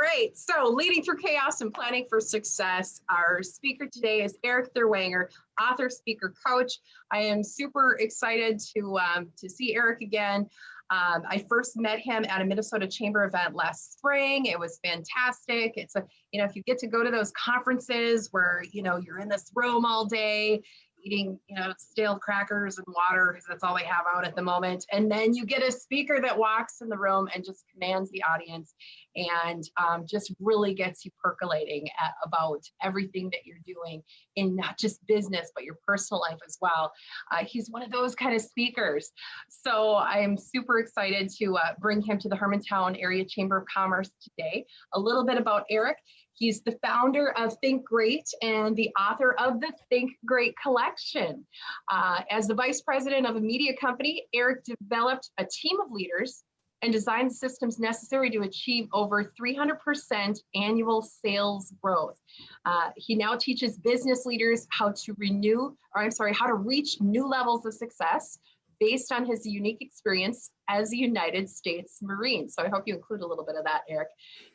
right, so leading through chaos and planning for success. Our speaker today is Erik Therwanger, author, speaker, coach. I am super excited to see Erik again. I first met him at a Minnesota Chamber event last spring. It was fantastic. It's if you get to go to those conferences where, you're in this room all day, eating, stale crackers and water, because that's all they have out at the moment. And then you get a speaker that walks in the room and just commands the audience and just really gets you percolating about everything that you're doing in not just business, but your personal life as well. He's one of those kind of speakers. So I'm super excited to bring him to the Hermantown Area Chamber of Commerce today. A little bit about Erik. He's the founder of Think Great and the author of the Think Great collection. As the vice president of a media company, Erik developed a team of leaders and designed the systems necessary to achieve over 300% annual sales growth. He now teaches business leaders how to reach new levels of success based on his unique experience as a United States Marine. So I hope you include a little bit of that, Erik,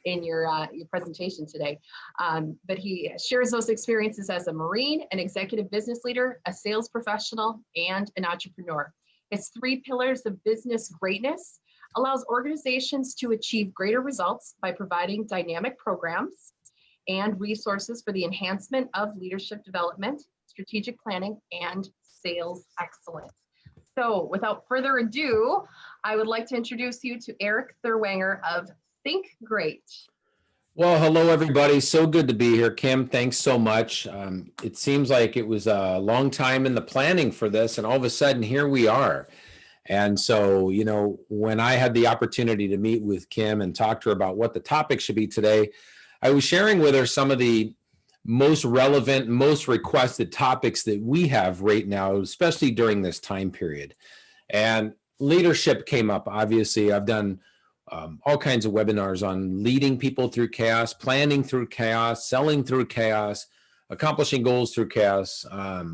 in your presentation today. But he shares those experiences as a Marine, an executive business leader, a sales professional, and an entrepreneur. His 3 pillars of business greatness allows organizations to achieve greater results by providing dynamic programs and resources for the enhancement of leadership development, strategic planning, and sales excellence. So without further ado, I would like to introduce you to Erik Therwanger of Think Great. Well, hello, everybody. So good to be here. Kim, thanks so much. It seems like it was a long time in the planning for this, and all of a sudden, here we are. And so, when I had the opportunity to meet with Kim and talk to her about what the topic should be today, I was sharing with her some of the most relevant, most requested topics that we have right now, especially during this time period. And leadership came up. Obviously, I've done all kinds of webinars on leading people through chaos, planning through chaos, selling through chaos, accomplishing goals through chaos.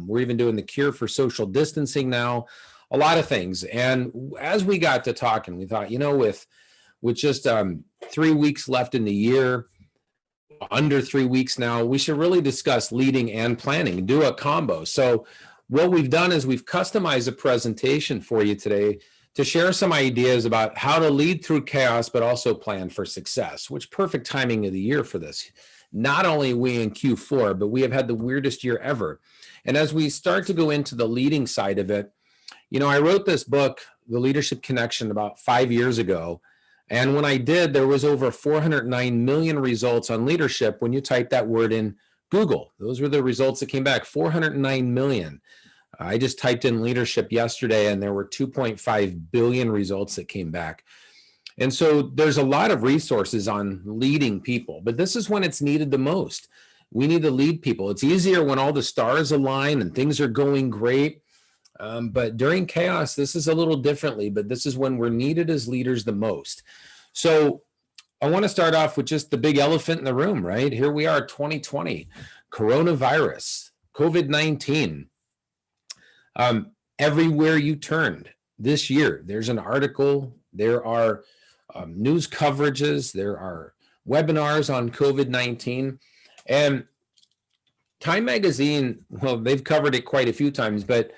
We're even doing the cure for social distancing now, a lot of things. And as we got to talking, we thought, with just 3 weeks left in the year, under 3 weeks now, we should really discuss leading and planning, do a combo. So what we've done is we've customized a presentation for you today to share some ideas about how to lead through chaos, but also plan for success, which perfect timing of the year for this. Not only are we in Q4, but we have had the weirdest year ever. And as we start to go into the leading side of it, I wrote this book, The Leadership Connection, about 5 years ago. And when I did, there was over 409 million results on leadership when you type that word in Google. Those were the results that came back, 409 million. I just typed in leadership yesterday and there were 2.5 billion results that came back. And so there's a lot of resources on leading people, but this is when it's needed the most. We need to lead people. It's easier when all the stars align and things are going great. But during chaos, this is a little differently, but this is when we're needed as leaders the most. So I want to start off with just the big elephant in the room, right? Here we are, 2020, coronavirus, COVID-19. Everywhere you turned this year, there's an article, there are news coverages, there are webinars on COVID-19. And Time Magazine, well, they've covered it quite a few times, but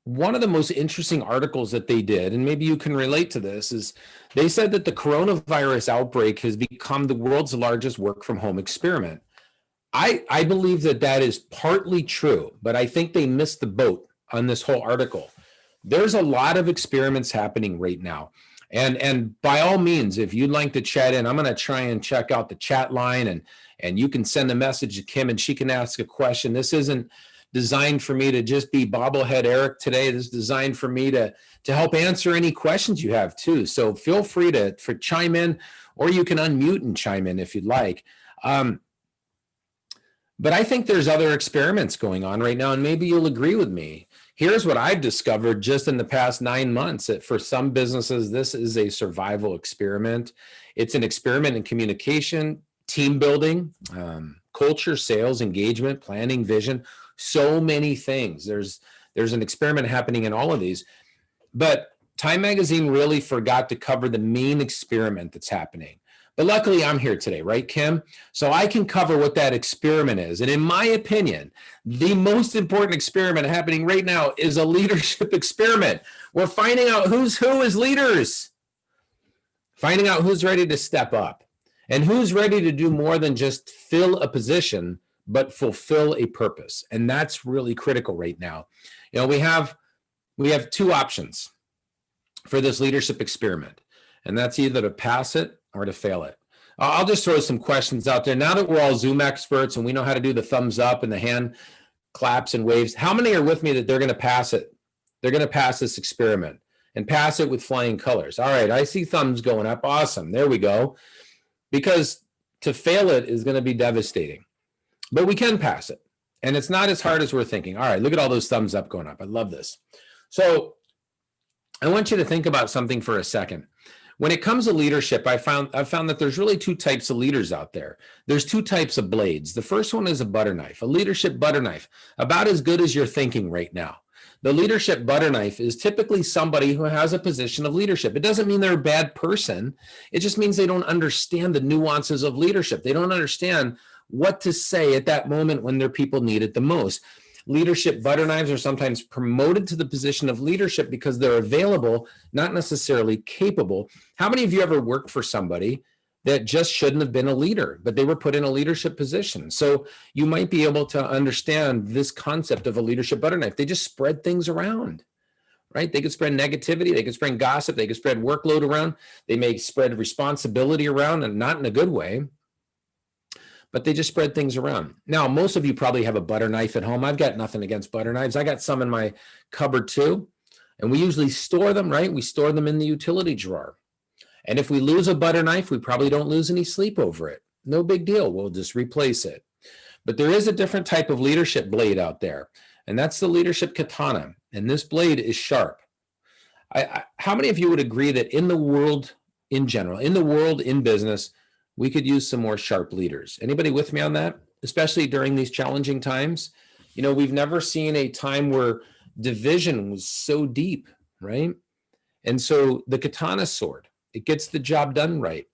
one of the most interesting articles that they did, and maybe you can relate to this, is they said that the coronavirus outbreak has become the world's largest work from home experiment. I believe that is partly true, but I think they missed the boat on this whole article. There's a lot of experiments happening right now. And by all means, if you'd like to chat in, I'm going to try and check out the chat line and you can send a message to Kim and she can ask a question. This isn't designed for me to just be bobblehead Erik today. This is designed for me to help answer any questions you have too. So feel free to chime in, or you can unmute and chime in if you'd like. But I think there's other experiments going on right now, and maybe you'll agree with me. Here's what I've discovered just in the past 9 months, that for some businesses, this is a survival experiment. It's an experiment in communication, team building, culture, sales, engagement, planning, vision, so many things. There's an experiment happening in all of these. But Time Magazine really forgot to cover the main experiment that's happening. But luckily I'm here today, right, Kim? So I can cover what that experiment is. And in my opinion, the most important experiment happening right now is a leadership experiment. We're finding out who's who as leaders, finding out who's ready to step up and who's ready to do more than just fill a position, but fulfill a purpose. And that's really critical right now. You know, we have two options for this leadership experiment, and that's either to pass it or to fail it. I'll just throw some questions out there. Now that we're all Zoom experts and we know how to do the thumbs up and the hand claps and waves, how many are with me that they're going to pass it? They're going to pass this experiment and pass it with flying colors. All right, I see thumbs going up. Awesome. There we go. Because to fail it is going to be devastating, but we can pass it. And it's not as hard as we're thinking. All right, look at all those thumbs up going up. I love this. So I want you to think about something for a second. When it comes to leadership, I've found that there's really two types of leaders out there. There's two types of blades. The first one is a butter knife, a leadership butter knife, about as good as you're thinking right now. The leadership butter knife is typically somebody who has a position of leadership. It doesn't mean they're a bad person. It just means they don't understand the nuances of leadership. They don't understand what to say at that moment when their people need it the most. Leadership butter knives are sometimes promoted to the position of leadership because they're available, not necessarily capable. How many of you ever worked for somebody that just shouldn't have been a leader, but they were put in a leadership position? So you might be able to understand this concept of a leadership butter knife. They just spread things around, right? They could spread negativity, they could spread gossip, they could spread workload around, they may spread responsibility around, and not in a good way, but they just spread things around. Now, most of you probably have a butter knife at home. I've got nothing against butter knives. I got some in my cupboard too. And we usually store them, right? We store them in the utility drawer. And if we lose a butter knife, we probably don't lose any sleep over it. No big deal. We'll just replace it. But there is a different type of leadership blade out there, and that's the leadership katana. And this blade is sharp. How many of you would agree that in the world in general, in the world in business, we could use some more sharp leaders? Anybody with me on that? Especially during these challenging times. You know, we've never seen a time where division was so deep, right? And so the katana sword, it gets the job done right.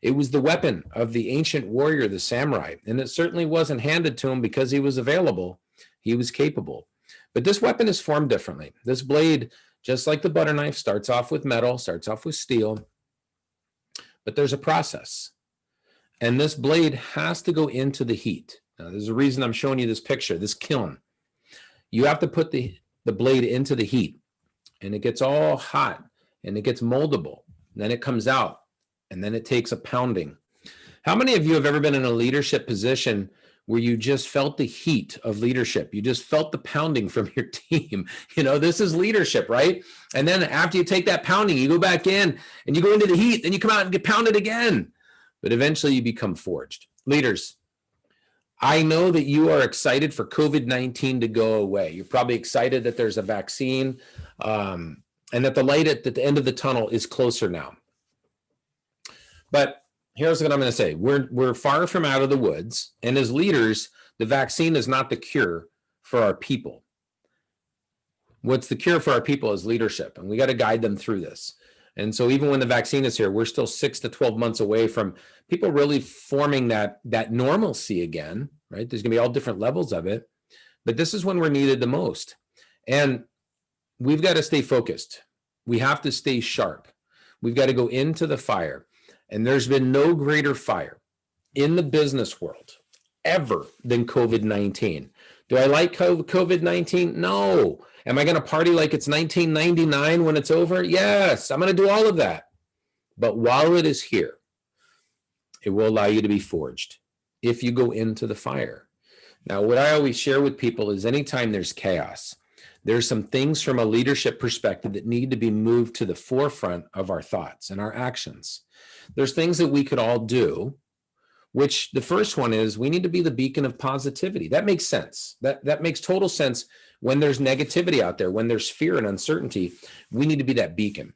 It was the weapon of the ancient warrior, the samurai, and it certainly wasn't handed to him because he was available. He was capable. But this weapon is formed differently. This blade, just like the butter knife, starts off with metal, starts off with steel, but there's a process. And this blade has to go into the heat. Now, there's a reason I'm showing you this picture, this kiln. You have to put the blade into the heat, and it gets all hot, and it gets moldable. And then it comes out, and then it takes a pounding. How many of you have ever been in a leadership position where you just felt the heat of leadership? You just felt the pounding from your team. You know, this is leadership, right? And then after you take that pounding, you go back in, and you go into the heat, then you come out and get pounded again. But eventually you become forged. Leaders, I know that you are excited for COVID-19 to go away. You're probably excited that there's a vaccine and that the light at the end of the tunnel is closer now. But here's what I'm going to say. We're far from out of the woods. And as leaders, the vaccine is not the cure for our people. What's the cure for our people is leadership. And we got to guide them through this. And so even when the vaccine is here, we're still 6 to 12 months away from people really forming that normalcy again, right? There's going to be all different levels of it, but this is when we're needed the most. And we've got to stay focused. We have to stay sharp. We've got to go into the fire. And there's been no greater fire in the business world ever than COVID-19. Do I like COVID-19? No. Am I going to party like it's 1999 when it's over? Yes, I'm going to do all of that. But while it is here, it will allow you to be forged if you go into the fire. Now, what I always share with people is anytime there's chaos, there's some things from a leadership perspective that need to be moved to the forefront of our thoughts and our actions. There's things that we could all do, which the first one is we need to be the beacon of positivity. That makes sense. That makes total sense. When there's negativity out there, when there's fear and uncertainty, we need to be that beacon.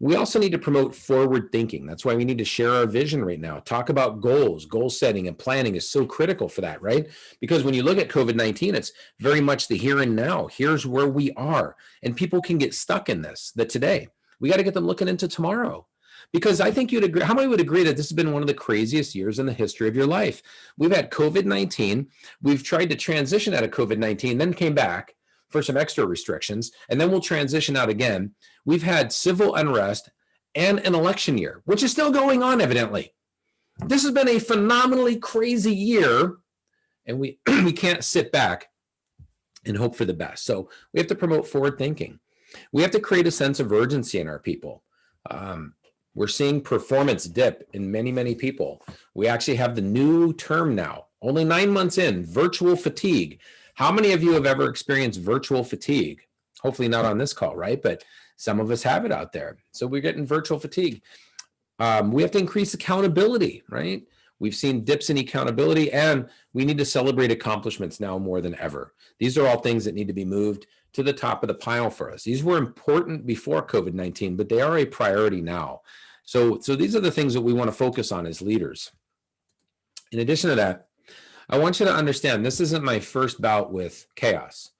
We also need to promote forward thinking. That's why we need to share our vision right now. Talk about goals. Goal setting and planning is so critical for that, right? Because when you look at COVID-19, it's very much the here and now. Here's where we are. And people can get stuck in this, that today. We got to get them looking into tomorrow. Because I think you'd agree, how many would agree that this has been one of the craziest years in the history of your life? We've had COVID-19. We've tried to transition out of COVID-19, then came back for some extra restrictions, and then we'll transition out again. We've had civil unrest and an election year, which is still going on, evidently. This has been a phenomenally crazy year, and we can't sit back and hope for the best. So we have to promote forward thinking. We have to create a sense of urgency in our people. We're seeing performance dip in many, many people. We actually have the new term now, only 9 months in, virtual fatigue. How many of you have ever experienced virtual fatigue? Hopefully not on this call, right? But some of us have it out there. So we're getting virtual fatigue. We have to increase accountability, right? We've seen dips in accountability, and we need to celebrate accomplishments now more than ever. These are all things that need to be moved to the top of the pile for us. These were important before COVID-19, but they are a priority now. So these are the things that we want to focus on as leaders. In addition to that, I want you to understand this isn't my first bout with chaos.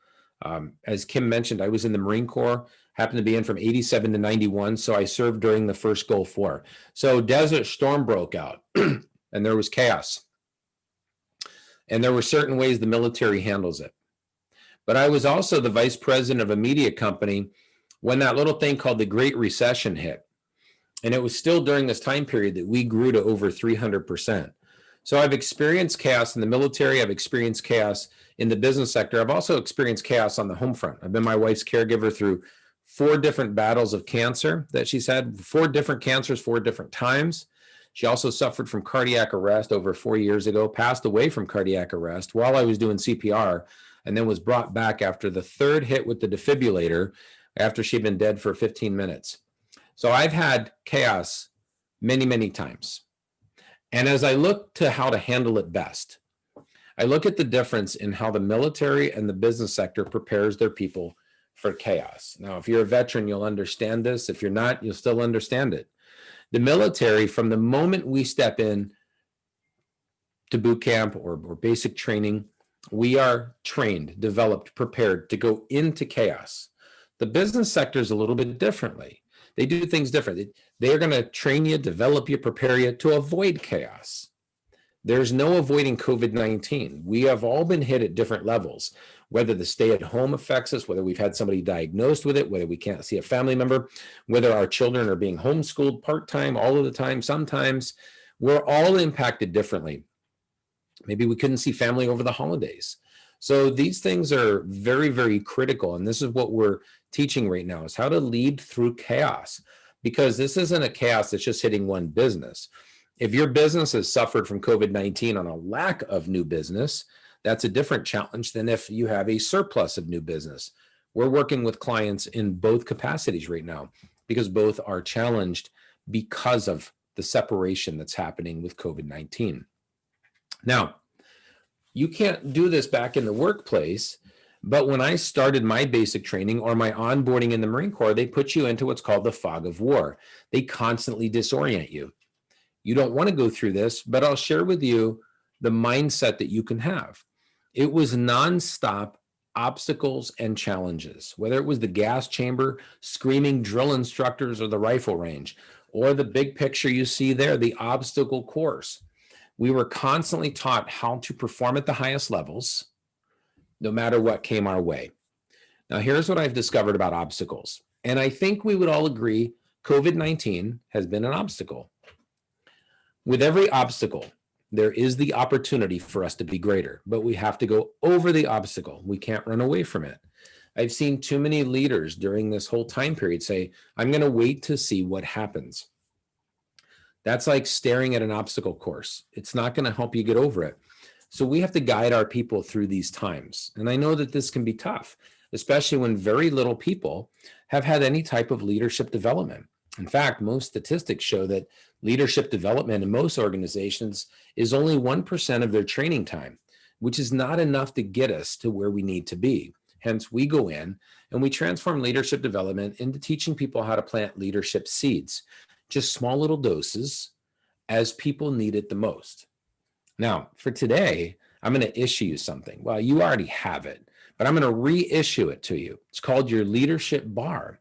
As Kim mentioned, I was in the Marine Corps, happened to be in from 87 to 91, so I served during the first Gulf War. So Desert Storm broke out, and there was chaos. And there were certain ways the military handles it. But I was also the vice president of a media company when that little thing called the Great Recession hit. And it was still during this time period that we grew to over 300%. So I've experienced chaos in the military. I've experienced chaos in the business sector. I've also experienced chaos on the home front. I've been my wife's caregiver through 4 different battles of cancer that she's had, 4 different cancers, 4 different times. She also suffered from cardiac arrest over 4 years ago, passed away from cardiac arrest while I was doing CPR, and then was brought back after the 3rd hit with the defibrillator after she'd been dead for 15 minutes. So I've had chaos many, many times. And as I look to how to handle it best, I look at the difference in how the military and the business sector prepares their people for chaos. Now, if you're a veteran, you'll understand this. If you're not, you'll still understand it. The military, from the moment we step in to boot camp or basic training, we are trained, developed, prepared to go into chaos. The business sector is a little bit differently. They do things differently. They are going to train you, develop you, prepare you to avoid chaos. There's no avoiding COVID-19. We have all been hit at different levels, whether the stay-at-home affects us, whether we've had somebody diagnosed with it, whether we can't see a family member, whether our children are being homeschooled part-time, all of the time, sometimes. We're all impacted differently. Maybe we couldn't see family over the holidays. So these things are very, very critical. And this is what we're teaching right now, is how to lead through chaos, because this isn't a chaos that's just hitting one business. If your business has suffered from COVID-19 on a lack of new business, that's a different challenge than if you have a surplus of new business. We're working with clients in both capacities right now because both are challenged because of the separation that's happening with COVID-19. Now, you can't do this back in the workplace, but when I started my basic training or my onboarding in the Marine Corps, they put you into what's called the fog of war. They constantly disorient you. You don't want to go through this, but I'll share with you the mindset that you can have. It was nonstop obstacles and challenges, whether it was the gas chamber, screaming drill instructors, or the rifle range, or the big picture you see there, the obstacle course. We were constantly taught how to perform at the highest levels, no matter what came our way. Now, here's what I've discovered about obstacles. And I think we would all agree COVID-19 has been an obstacle. With every obstacle, there is the opportunity for us to be greater, but we have to go over the obstacle. We can't run away from it. I've seen too many leaders during this whole time period say, I'm going to wait to see what happens. That's like staring at an obstacle course. It's not going to help you get over it. So we have to guide our people through these times. And I know that this can be tough, especially when very little people have had any type of leadership development. In fact, most statistics show that leadership development in most organizations is only 1% of their training time, which is not enough to get us to where we need to be. Hence, we go in and we transform leadership development into teaching people how to plant leadership seeds, just small little doses as people need it the most. Now, for today, I'm going to issue you something. Well, you already have it, but I'm going to reissue it to you. It's called your leadership bar.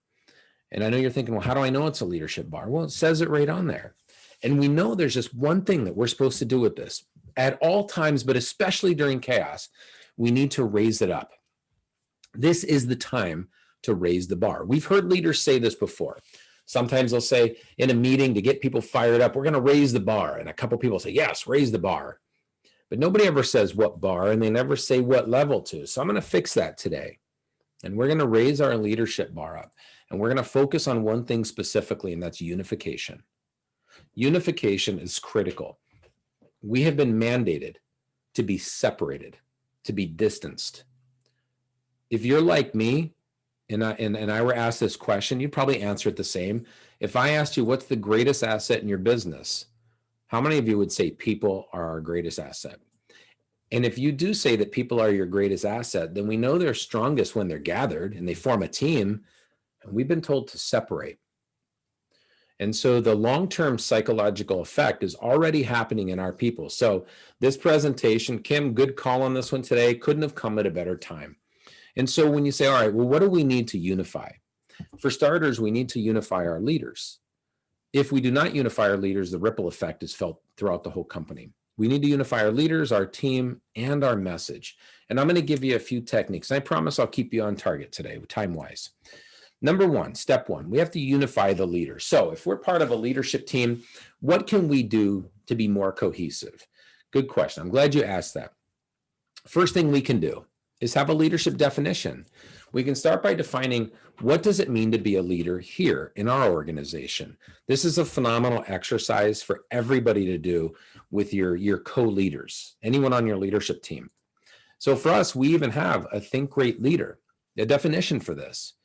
And I know you're thinking, well, how do I know it's a leadership bar? Well, it says it right on there. And we know there's just one thing that we're supposed to do with this at all times, but especially during chaos. We need to raise it up. This is the time to raise the bar. We've heard leaders say this before. Sometimes they'll say in a meeting to get people fired up, we're going to raise the bar. And a couple of people say, yes, raise the bar. But nobody ever says what bar, and they never say what level to. So I'm going to fix that today. And we're going to raise our leadership bar up. And we're going to focus on one thing specifically, and that's unification. Unification is critical. We have been mandated to be separated, to be distanced. If you're like me, and I were asked this question, you'd probably answer it the same. If I asked you, what's the greatest asset in your business? How many of you would say people are our greatest asset? And if you do say that people are your greatest asset, then we know they're strongest when they're gathered and they form a team. And we've been told to separate. And so the long-term psychological effect is already happening in our people. So this presentation, Kim, good call on this one today, couldn't have come at a better time. And so when you say, all right, well, what do we need to unify? For starters, we need to unify our leaders. If we do not unify our leaders, the ripple effect is felt throughout the whole company. We need to unify our leaders, our team, and our message. And I'm going to give you a few techniques. I promise I'll keep you on target today, time-wise. Number one, step one, we have to unify the leaders. So if we're part of a leadership team, what can we do to be more cohesive? Good question. I'm glad you asked that. First thing we can do is have a leadership definition. We can start by defining what does it mean to be a leader here in our organization. This is a phenomenal exercise for everybody to do with your co-leaders, anyone on your leadership team. So for us, we even have a Think Great Leader, a definition for this.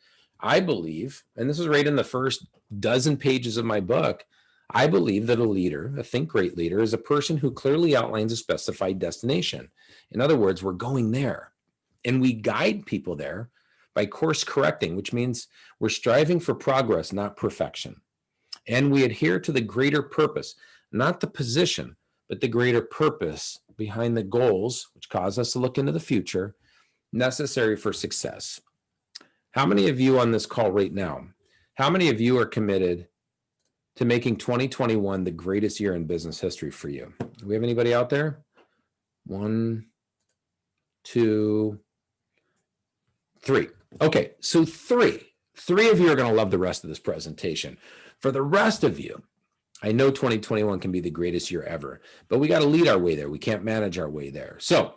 I believe, and this is right in the first dozen pages of my book, I believe that a leader, a Think Great Leader, is a person who clearly outlines a specified destination. In other words, we're going there. And we guide people there by course correcting, which means we're striving for progress, not perfection. And we adhere to the greater purpose, not the position, but the greater purpose behind the goals, which cause us to look into the future, necessary for success. How many of you on this call right now, how many of you are committed to making 2021 the greatest year in business history for you? Do we have anybody out there? 1, 2, 3. Okay, so three of you are going to love the rest of this presentation. For the rest of you, I know 2021 can be the greatest year ever, but we got to lead our way there. We can't manage our way there. So,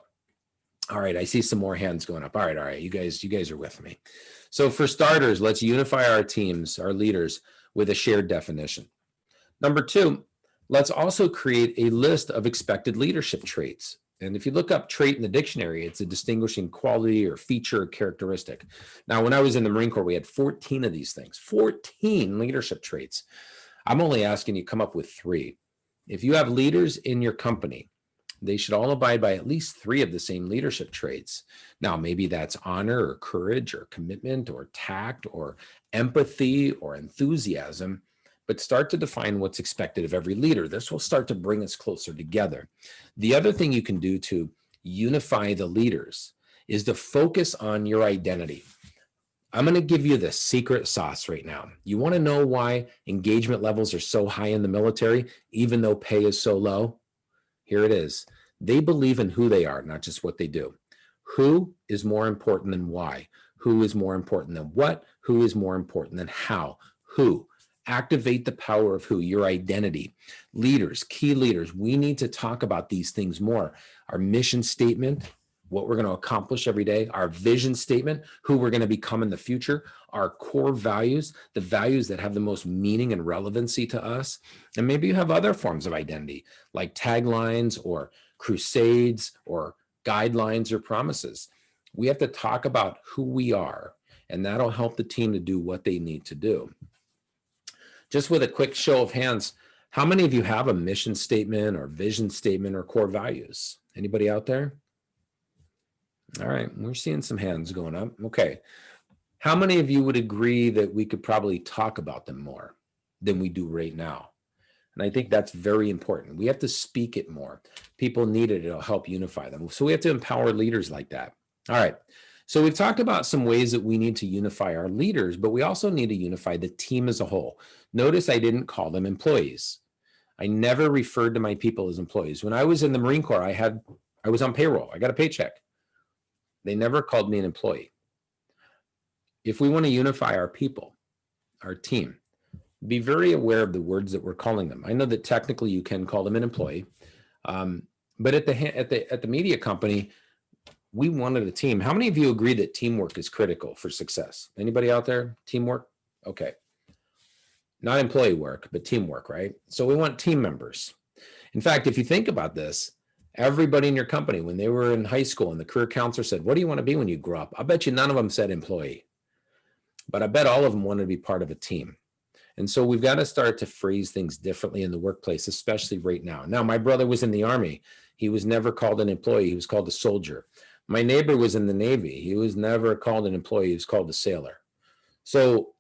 all right, I see some more hands going up. All right, you guys are with me. So for starters, let's unify our teams, our leaders, with a shared definition. Number 2, let's also create a list of expected leadership traits. And if you look up trait in the dictionary, it's a distinguishing quality or feature or characteristic. Now, when I was in the Marine Corps, we had 14 of these things, 14 leadership traits. I'm only asking you come up with 3. If you have leaders in your company, they should all abide by at least 3 of the same leadership traits. Now, maybe that's honor or courage or commitment or tact or empathy or enthusiasm. But start to define what's expected of every leader. This will start to bring us closer together. The other thing you can do to unify the leaders is to focus on your identity. I'm going to give you the secret sauce right now. You want to know why engagement levels are so high in the military, even though pay is so low? Here it is. They believe in who they are, not just what they do. Who is more important than why? Who is more important than what? Who is more important than how? Who? Activate the power of who, your identity. Leaders, key leaders, we need to talk about these things more. Our mission statement, what we're going to accomplish every day, our vision statement, who we're going to become in the future, our core values, the values that have the most meaning and relevancy to us. And maybe you have other forms of identity, like taglines or crusades or guidelines or promises. We have to talk about who we are, and that'll help the team to do what they need to do. Just with a quick show of hands, how many of you have a mission statement or vision statement or core values? Anybody out there? All right, we're seeing some hands going up. Okay. How many of you would agree that we could probably talk about them more than we do right now? And I think that's very important. We have to speak it more. People need it. It'll help unify them. So we have to empower leaders like that. All right. So we've talked about some ways that we need to unify our leaders, but we also need to unify the team as a whole. Notice I didn't call them employees. I never referred to my people as employees. When I was in the Marine Corps, I was on payroll. I got a paycheck. They never called me an employee. If we want to unify our people, our team, be very aware of the words that we're calling them. I know that technically you can call them an employee, but at the media company, we wanted a team. How many of you agree that teamwork is critical for success? Anybody out there? Teamwork? Okay. Not employee work, but teamwork, right? So we want team members. In fact, if you think about this, everybody in your company, when they were in high school and the career counselor said, what do you want to be when you grow up? I bet you none of them said employee, but I bet all of them wanted to be part of a team. And so we've got to start to phrase things differently in the workplace, especially right now. Now, my brother was in the Army. He was never called an employee. He was called a soldier. My neighbor was in the Navy. He was never called an employee. He was called a sailor. So,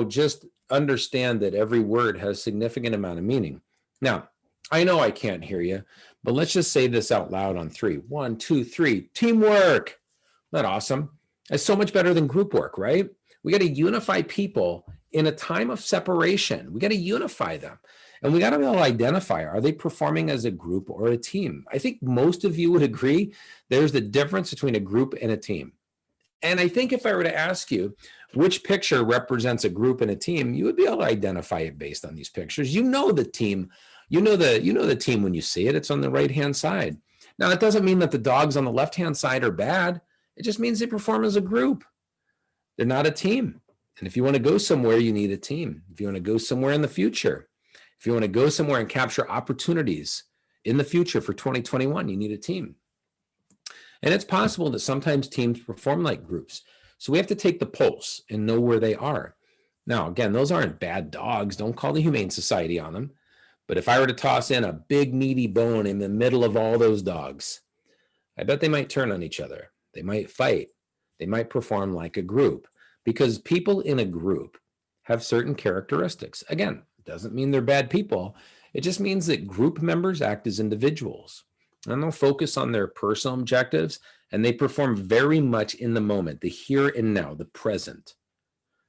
just understand that every word has a significant amount of meaning. Now, I know I can't hear you, but let's just say this out loud on 3. 1, 2, 3. Teamwork. Isn't that awesome? It's so much better than group work, right? We got to unify people in a time of separation. We got to unify them. And we got to be able to identify, are they performing as a group or a team? I think most of you would agree there's the difference between a group and a team. And I think if I were to ask you which picture represents a group and a team, you would be able to identify it based on these pictures. You know the team, the team when you see it, it's on the right-hand side. Now, that doesn't mean that the dogs on the left-hand side are bad. It just means they perform as a group. They're not a team. And if you want to go somewhere, you need a team. If you want to go somewhere in the future, if you want to go somewhere and capture opportunities in the future for 2021, you need a team. And it's possible that sometimes teams perform like groups. So we have to take the pulse and know where they are. Now, again, those aren't bad dogs. Don't call the Humane Society on them. But if I were to toss in a big meaty bone in the middle of all those dogs, I bet they might turn on each other. They might fight. They might perform like a group, because people in a group have certain characteristics. Again, it doesn't mean they're bad people. It just means that group members act as individuals, and they'll focus on their personal objectives, and they perform very much in the moment, the here and now, the present.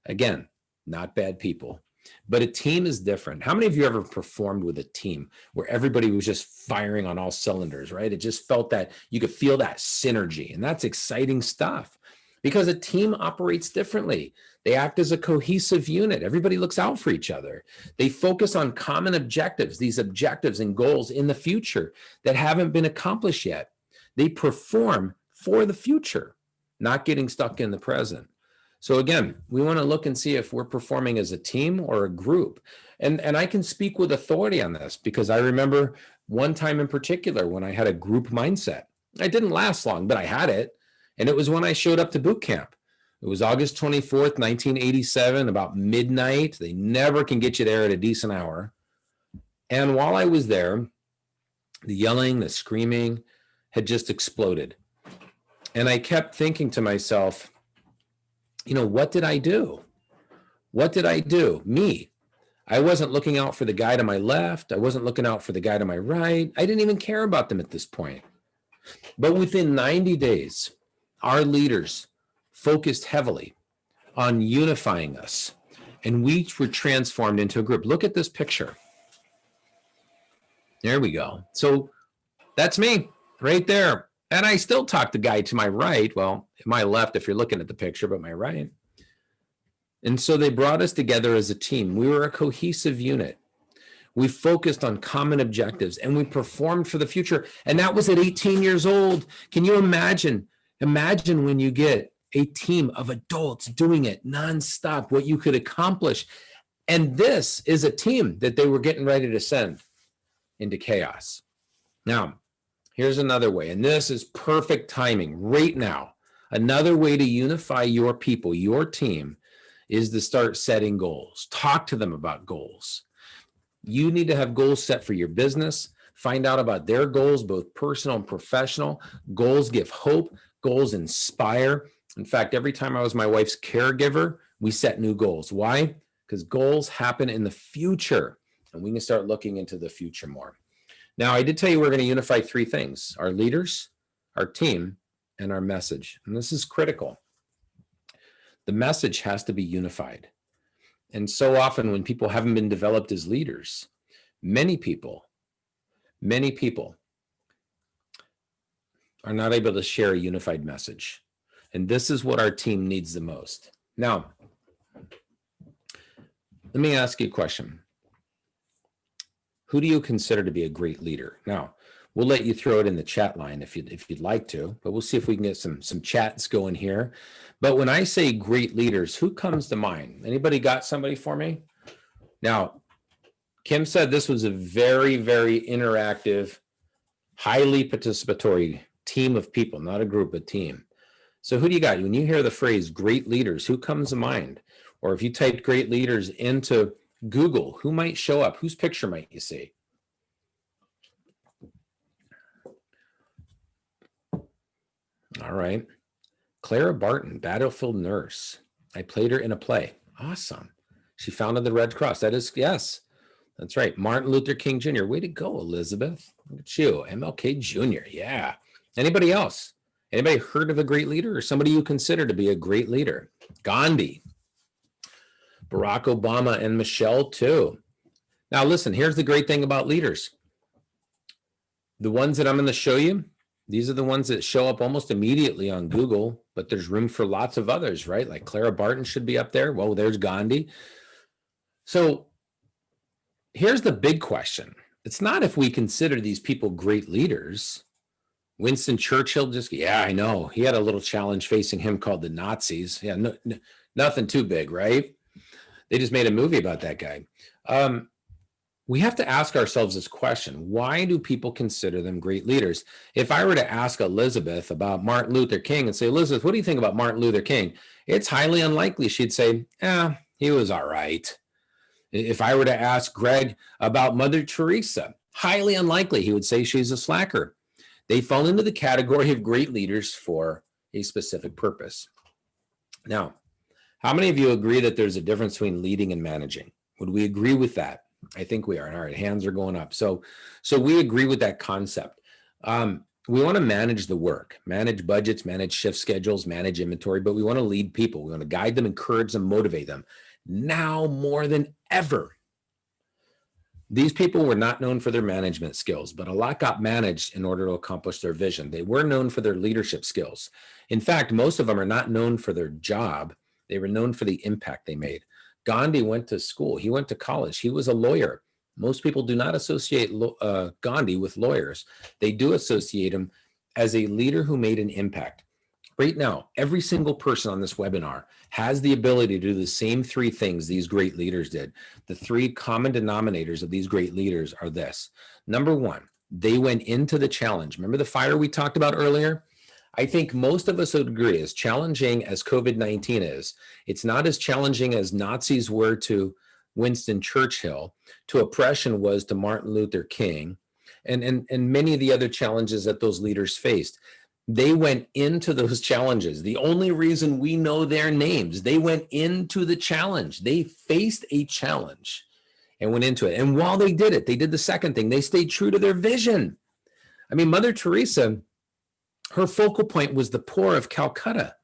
Again, not bad people, but a team is different. How many of you ever performed with a team where everybody was just firing on all cylinders, right? It just felt that you could feel that synergy, and that's exciting stuff. Because a team operates differently. They act as a cohesive unit. Everybody looks out for each other. They focus on common objectives, these objectives and goals in the future that haven't been accomplished yet. They perform for the future, not getting stuck in the present. So again, we want to look and see if we're performing as a team or a group. And I can speak with authority on this, because I remember one time in particular when I had a group mindset. It didn't last long, but I had it. And it was when I showed up to boot camp. It was August 24th, 1987, about midnight. They never can get you there at a decent hour. And while I was there, the yelling, the screaming had just exploded. And I kept thinking to myself, what did I do? What did I do? Me. I wasn't looking out for the guy to my left. I wasn't looking out for the guy to my right. I didn't even care about them at this point. But within 90 days, our leaders focused heavily on unifying us, and we were transformed into a group. Look at this picture. There we go. So that's me right there. And I still talk the guy to my right. Well, my left, if you're looking at the picture, but my right. And so they brought us together as a team. We were a cohesive unit. We focused on common objectives, and we performed for the future. And that was at 18 years old. Can you imagine? Imagine when you get a team of adults doing it nonstop, what you could accomplish. And this is a team that they were getting ready to send into chaos. Now, here's another way, and this is perfect timing right now. Another way to unify your people, your team, is to start setting goals. Talk to them about goals. You need to have goals set for your business. Find out about their goals, both personal and professional. Goals give hope. Goals inspire. In fact, every time I was my wife's caregiver, we set new goals. Why? Because goals happen in the future, and we can start looking into the future more. Now, I did tell you we're going to unify 3 things: our leaders, our team, and our message. And this is critical. The message has to be unified. And so often when people haven't been developed as leaders, many people are not able to share a unified message. And this is what our team needs the most. Now, let me ask you a question. Who do you consider to be a great leader? Now, we'll let you throw it in the chat line if you'd like to, but we'll see if we can get some chats going here. But when I say great leaders, who comes to mind? Anybody got somebody for me? Now, Kim said this was a very, very interactive, highly participatory team of people, not a group, a team. So who do you got? When you hear the phrase great leaders, who comes to mind? Or if you typed great leaders into Google, who might show up? Whose picture might you see? All right. Clara Barton, battlefield nurse. I played her in a play. Awesome. She founded the Red Cross. That is, yes, that's right. Martin Luther King Jr. Way to go, Elizabeth. Look at you. MLK Jr. Yeah. Anybody else? Anybody heard of a great leader or somebody you consider to be a great leader? Gandhi, Barack Obama, and Michelle too. Now listen, here's the great thing about leaders. The ones that I'm going to show you, these are the ones that show up almost immediately on Google, but there's room for lots of others, right? Like Clara Barton should be up there. Well, there's Gandhi. So here's the big question. It's not if we consider these people great leaders. Winston Churchill yeah, I know. He had a little challenge facing him called the Nazis. Yeah, nothing too big, right? They just made a movie about that guy. We have to ask ourselves this question. Why do people consider them great leaders? If I were to ask Elizabeth about Martin Luther King and say, Elizabeth, what do you think about Martin Luther King? It's highly unlikely she'd say, he was all right. If I were to ask Greg about Mother Teresa, highly unlikely he would say she's a slacker. They fall into the category of great leaders for a specific purpose. Now, how many of you agree that there's a difference between leading and managing? Would we agree with that? I think we are. All right, hands are going up. So we agree with that concept. We want to manage the work, manage budgets, manage shift schedules, manage inventory, but we want to lead people. We want to guide them, encourage them, motivate them. Now more than ever, these people were not known for their management skills, but a lot got managed in order to accomplish their vision. They were known for their leadership skills. In fact, most of them are not known for their job. They were known for the impact they made. Gandhi went to school. He went to college. He was a lawyer. Most people do not associate Gandhi with lawyers. They do associate him as a leader who made an impact. Right now, every single person on this webinar has the ability to do the same three things these great leaders did. The three common denominators of these great leaders are this. Number one, they went into the challenge. Remember the fire we talked about earlier? I think most of us would agree, as challenging as COVID-19 is, it's not as challenging as Nazis were to Winston Churchill, to oppression was to Martin Luther King, and many of the other challenges that those leaders faced. They went into those challenges. The only reason we know their names, they went into the challenge. They faced a challenge and went into it. And while they did it, they did the second thing. They stayed true to their vision. I mean, Mother Teresa, her focal point was the poor of Calcutta.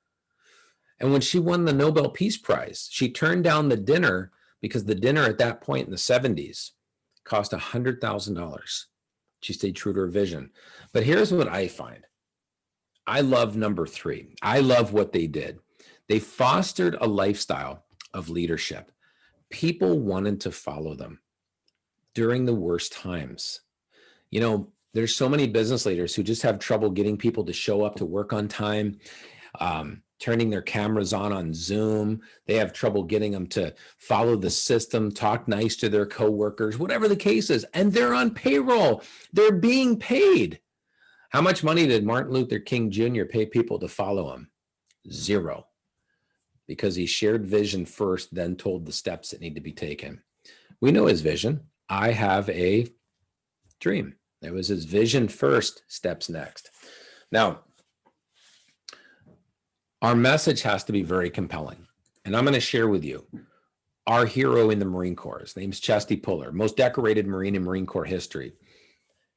And when she won the Nobel Peace Prize, she turned down the dinner because the dinner at that point in the 70s cost $100,000. She stayed true to her vision. But here's what I find. I love number three. I love what they did. They fostered a lifestyle of leadership. People wanted to follow them during the worst times. You know, there's so many business leaders who just have trouble getting people to show up to work on time, turning their cameras on Zoom. They have trouble getting them to follow the system, talk nice to their coworkers, whatever the case is. And they're on payroll. They're being paid. How much money did Martin Luther King Jr. pay people to follow him? Zero. Because he shared vision first, then told the steps that need to be taken. We know his vision. I have a dream. It was his vision first, steps next. Now, our message has to be very compelling. And I'm going to share with you our hero in the Marine Corps. His name's Chesty Puller, most decorated Marine in Marine Corps history.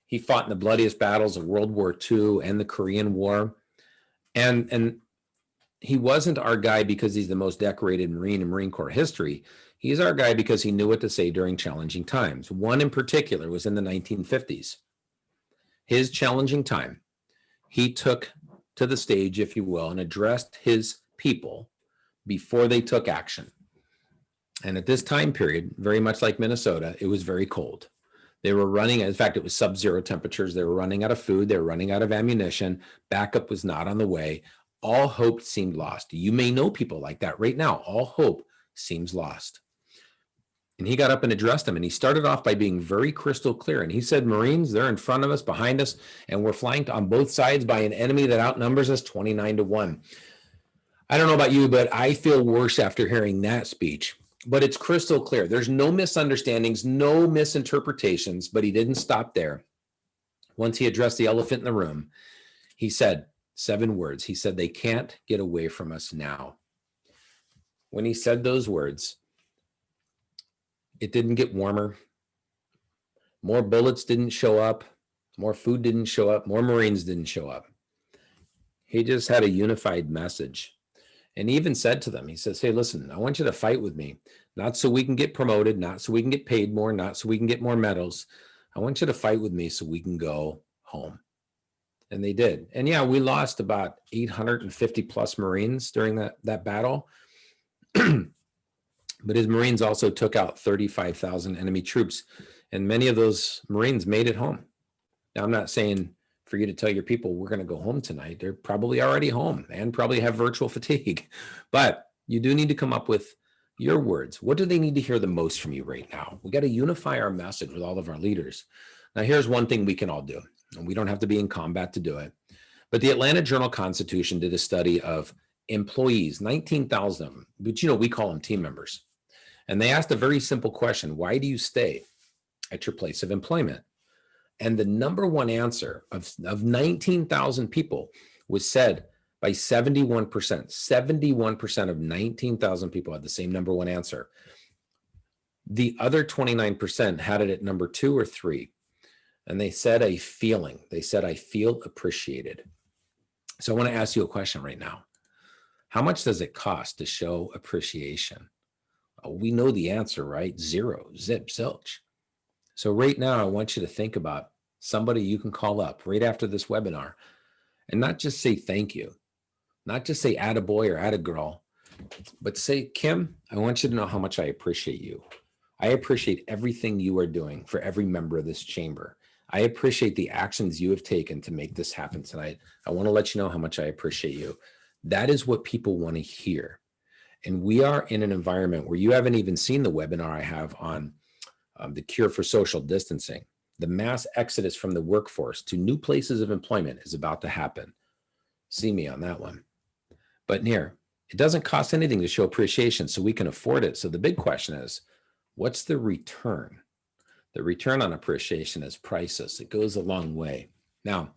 He fought in the bloodiest battles of World War II and the Korean War. And he wasn't our guy because he's the most decorated Marine in Marine Corps history. He's our guy because he knew what to say during challenging times. One in particular was in the 1950s. His challenging time, he took to the stage, if you will, and addressed his people before they took action. And at this time period, very much like Minnesota, it was very cold. They were running, in fact, it was sub-zero temperatures. They were running out of food. They were running out of ammunition. Backup was not on the way. All hope seemed lost. You may know people like that right now. All hope seems lost. And he got up and addressed them. And he started off by being very crystal clear. And he said, Marines, they're in front of us, behind us, and we're flanked on both sides by an enemy that outnumbers us 29-1. I don't know about you, but I feel worse after hearing that speech. But it's crystal clear. There's no misunderstandings, no misinterpretations, but he didn't stop there. Once he addressed the elephant in the room, he said 7 words. He said, they can't get away from us now. When he said those words, it didn't get warmer. More bullets didn't show up. More food didn't show up. More Marines didn't show up. He just had a unified message. And he even said to them, he says, hey, listen, I want you to fight with me, not so we can get promoted, not so we can get paid more, not so we can get more medals. I want you to fight with me so we can go home. And they did. And yeah, we lost about 850 plus Marines during that battle. But his Marines also took out 35,000 enemy troops. And many of those Marines made it home. Now, I'm not saying for you to tell your people we're going to go home tonight. They're probably already home and probably have virtual fatigue. But you do need to come up with your words. What do they need to hear the most from you right now? We got to unify our message with all of our leaders. Now, here's one thing we can all do, and we don't have to be in combat to do it. But the Atlanta Journal-Constitution did a study of employees, 19,000 of them, but we call them team members. And they asked a very simple question: why do you stay at your place of employment? And the number one answer of 19,000 people was said by 71%. 71% of 19,000 people had the same number one answer. The other 29% had it at number 2 or 3. And they said a feeling. They said, I feel appreciated. So I want to ask you a question right now. How much does it cost to show appreciation? We know the answer, right? 0, zip, zilch. So right now, I want you to think about somebody you can call up right after this webinar and not just say thank you, not just say attaboy or attagirl, but say, Kim, I want you to know how much I appreciate you. I appreciate everything you are doing for every member of this chamber. I appreciate the actions you have taken to make this happen tonight. I want to let you know how much I appreciate you. That is what people want to hear. And we are in an environment where you haven't even seen the webinar I have on the cure for social distancing. The mass exodus from the workforce to new places of employment is about to happen. See me on that one. But here, it doesn't cost anything to show appreciation, so we can afford it. So the big question is, what's the return? The return on appreciation is priceless. It goes a long way. Now,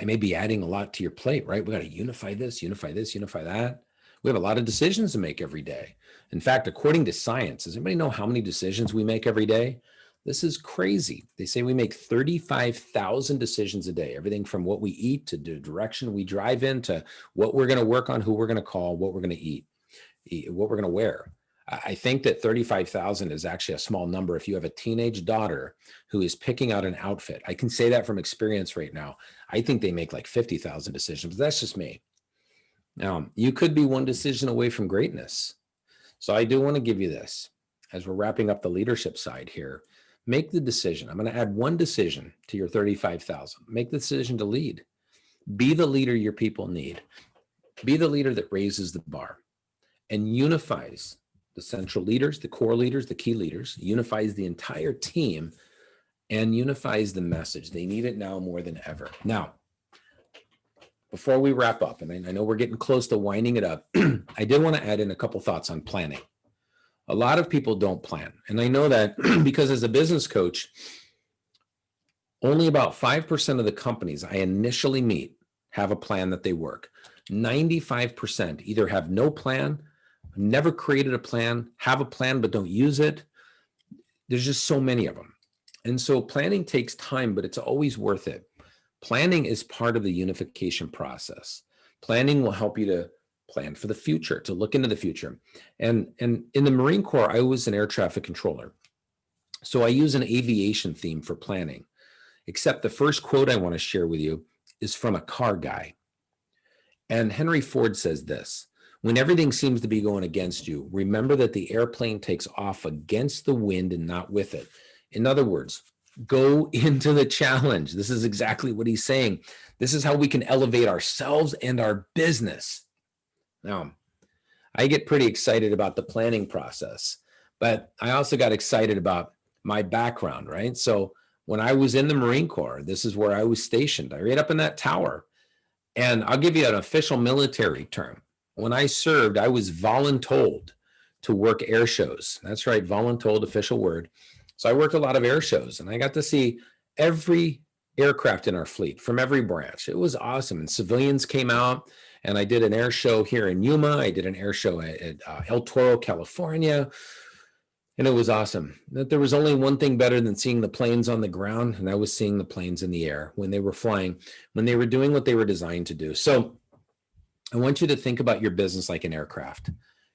I may be adding a lot to your plate, right? We got to unify this, unify that. We have a lot of decisions to make every day. In fact, according to science, does anybody know how many decisions we make every day? This is crazy. They say we make 35,000 decisions a day, everything from what we eat to the direction we drive in to what we're going to work on, who we're going to call, what we're going to eat, what we're going to wear. I think that 35,000 is actually a small number if you have a teenage daughter who is picking out an outfit. I can say that from experience right now. I think they make like 50,000 decisions, but that's just me. Now, you could be one decision away from greatness. So I do want to give you this as we're wrapping up the leadership side here. Make the decision. I'm going to add one decision to your 35,000. Make the decision to lead. Be the leader your people need. Be the leader that raises the bar and unifies the central leaders, the core leaders, the key leaders, unifies the entire team and unifies the message. They need it now more than ever. Now, before we wrap up, and I know we're getting close to winding it up, I did want to add in a couple thoughts on planning. A lot of people don't plan. And I know that because as a business coach, only about 5% of the companies I initially meet have a plan that they work. 95% either have no plan, never created a plan, have a plan but don't use it. There's just so many of them. And so planning takes time, but it's always worth it. Planning is part of the unification process. Planning will help you to plan for the future, to look into the future. And in the Marine Corps, I was an air traffic controller. So I use an aviation theme for planning, except the first quote I want to share with you is from a car guy. And Henry Ford says this: when everything seems to be going against you, remember that the airplane takes off against the wind and not with it. In other words, go into the challenge. This is exactly what he's saying. This is how we can elevate ourselves and our business. Now, I get pretty excited about the planning process, but I also got excited about my background, right? So when I was in the Marine Corps, this is where I was stationed. I right up in that tower. And I'll give you an official military term. When I served, I was voluntold to work air shows. That's right, voluntold, official word. So I worked a lot of air shows, and I got to see every aircraft in our fleet from every branch. It was awesome. And civilians came out, and I did an air show here in Yuma. I did an air show at El Toro, California. And it was awesome. That there was only one thing better than seeing the planes on the ground, and that was seeing the planes in the air when they were flying, when they were doing what they were designed to do. So I want you to think about your business like an aircraft.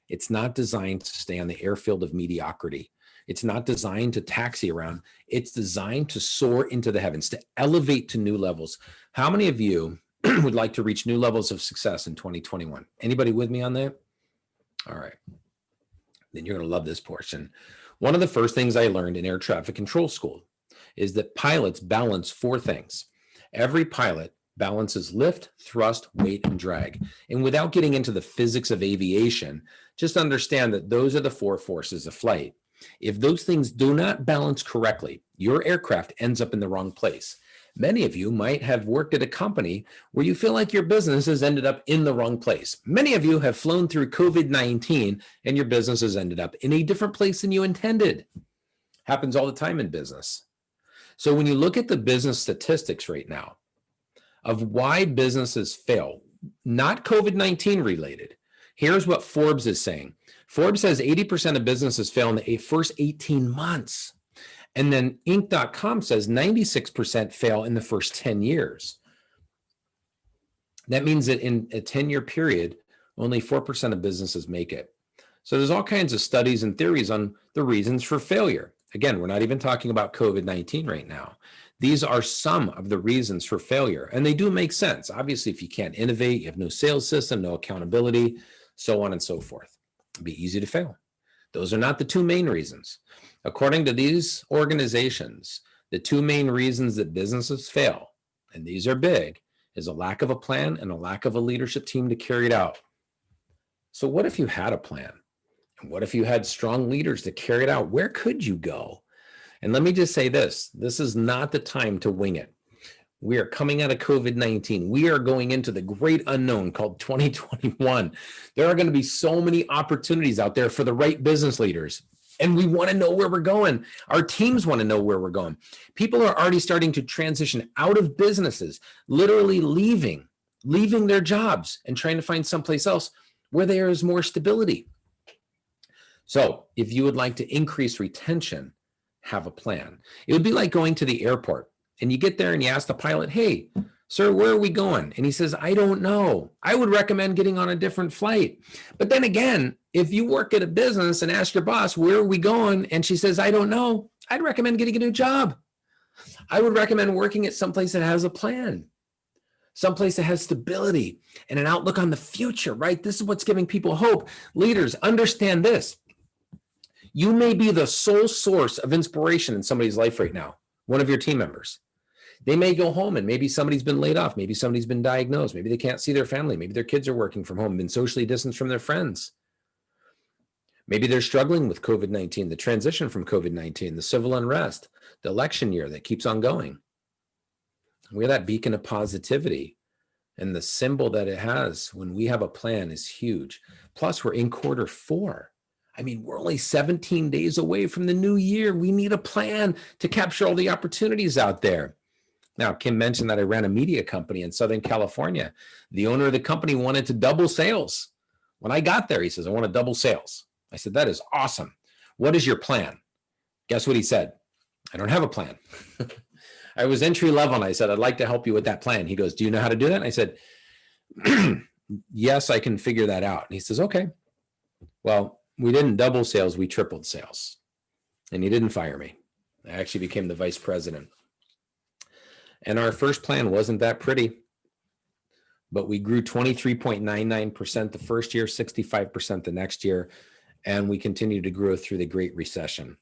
It's not designed to stay on the airfield of mediocrity. It's not designed to taxi around. It's designed to soar into the heavens, to elevate to new levels. How many of you would like to reach new levels of success in 2021? Anybody with me on that? All right. Then you're going to love this portion. One of the first things I learned in air traffic control school is that pilots balance four things. Every pilot balances lift, thrust, weight, and drag. And without getting into the physics of aviation, just understand that those are the four forces of flight. If those things do not balance correctly, your aircraft ends up in the wrong place. Many of you might have worked at a company where you feel like your business has ended up in the wrong place. Many of you have flown through COVID-19 and your business has ended up in a different place than you intended. Happens all the time in business. So when you look at the business statistics right now of why businesses fail, not COVID-19 related, here's what Forbes is saying. Forbes says 80% of businesses fail in the first 18 months. And then Inc.com says 96% fail in the first 10 years. That means that in a 10-year period, only 4% of businesses make it. So there's all kinds of studies and theories on the reasons for failure. Again, we're not even talking about COVID-19 right now. These are some of the reasons for failure, and they do make sense. Obviously, if you can't innovate, you have no sales system, no accountability, so on and so forth. It'd be easy to fail. Those are not the two main reasons. According to these organizations, the two main reasons that businesses fail, and these are big, is a lack of a plan and a lack of a leadership team to carry it out. So what if you had a plan? And what if you had strong leaders to carry it out? Where could you go? And let me just say this is not the time to wing it. We are coming out of COVID-19. We are going into the great unknown called 2021. There are going to be so many opportunities out there for the right business leaders. And we want to know where we're going. Our teams want to know where we're going. People are already starting to transition out of businesses, literally leaving their jobs and trying to find someplace else where there is more stability. So if you would like to increase retention, have a plan. It would be like going to the airport and you get there and you ask the pilot, hey, sir, where are we going? And he says, I don't know. I would recommend getting on a different flight. But then again, if you work at a business and ask your boss, where are we going? And she says, I don't know. I'd recommend getting a new job. I would recommend working at someplace that has a plan, someplace that has stability and an outlook on the future, right? This is what's giving people hope. Leaders, understand this. You may be the sole source of inspiration in somebody's life right now, one of your team members. They may go home and maybe somebody's been laid off. Maybe somebody's been diagnosed. Maybe they can't see their family. Maybe their kids are working from home, been socially distanced from their friends. Maybe they're struggling with COVID-19, the transition from COVID-19, the civil unrest, the election year that keeps on going. We're that beacon of positivity. And the symbol that it has when we have a plan is huge. Plus, we're in quarter 4. I mean, we're only 17 days away from the new year. We need a plan to capture all the opportunities out there. Now, Kim mentioned that I ran a media company in Southern California. The owner of the company wanted to double sales. When I got there, he says, I want to double sales. I said, that is awesome. What is your plan? Guess what he said? I don't have a plan. I was entry level and I said, I'd like to help you with that plan. He goes, do you know how to do that? And I said, yes, I can figure that out. And he says, okay, well, we didn't double sales, we tripled sales. And he didn't fire me. I actually became the vice president. And our first plan wasn't that pretty, but we grew 23.99% the first year, 65% the next year, and we continued to grow through the Great Recession.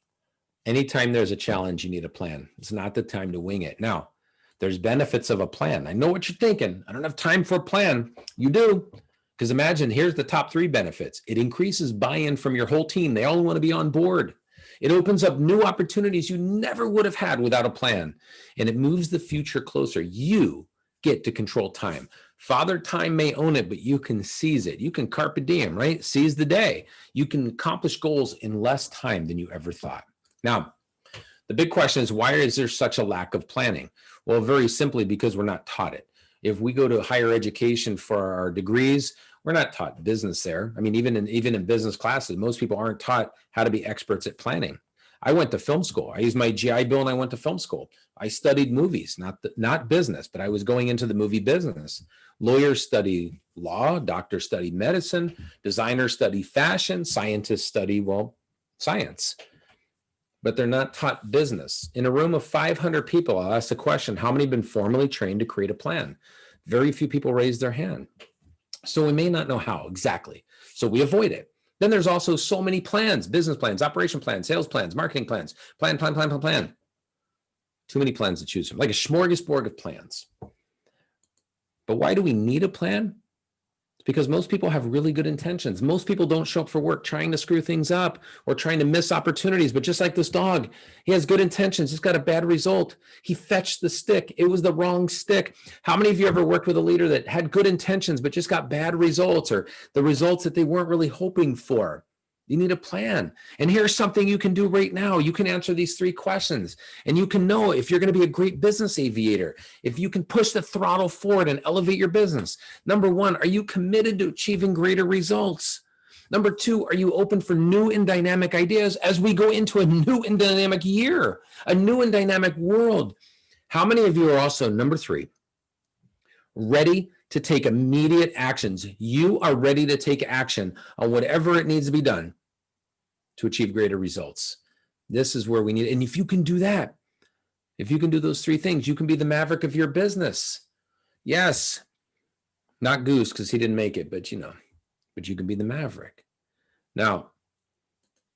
Anytime there's a challenge, you need a plan. It's not the time to wing it. Now, there's benefits of a plan. I know what you're thinking. I don't have time for a plan. You do. Because imagine, here's the top 3 benefits. It increases buy-in from your whole team. They all want to be on board. It opens up new opportunities you never would have had without a plan. And it moves the future closer. You get to control time. Father Time may own it, but you can seize it. You can carpe diem, right? Seize the day. You can accomplish goals in less time than you ever thought. Now, the big question is, why is there such a lack of planning? Well, very simply because we're not taught it. If we go to higher education for our degrees, we're not taught business there. I mean, even in business classes, most people aren't taught how to be experts at planning. I went to film school. I used my GI Bill and I went to film school. I studied movies, not business, but I was going into the movie business. Lawyers study law, doctors study medicine, designers study fashion, scientists study, science. But they're not taught business. In a room of 500 people, I'll ask the question, how many have been formally trained to create a plan? Very few people raise their hand. So we may not know how exactly. So we avoid it. Then there's also so many plans, business plans, operation plans, sales plans, marketing plans, plan. Too many plans to choose from, like a smorgasbord of plans. But why do we need a plan? Because most people have really good intentions. Most people don't show up for work trying to screw things up or trying to miss opportunities. But just like this dog, he has good intentions, just got a bad result. He fetched the stick. It was the wrong stick. How many of you ever worked with a leader that had good intentions, but just got bad results or the results that they weren't really hoping for? You need a plan. And here's something you can do right now. You can answer these 3 questions and you can know if you're going to be a great business aviator, if you can push the throttle forward and elevate your business. Number 1, are you committed to achieving greater results? Number 2, are you open for new and dynamic ideas as we go into a new and dynamic year, a new and dynamic world? How many of you are also, number 3, ready to take immediate actions? You are ready to take action on whatever it needs to be done to achieve greater results. This is where we need, and if you can do that, if you can do those 3 things, you can be the maverick of your business. Yes, not Goose because he didn't make it, but you can be the maverick. Now,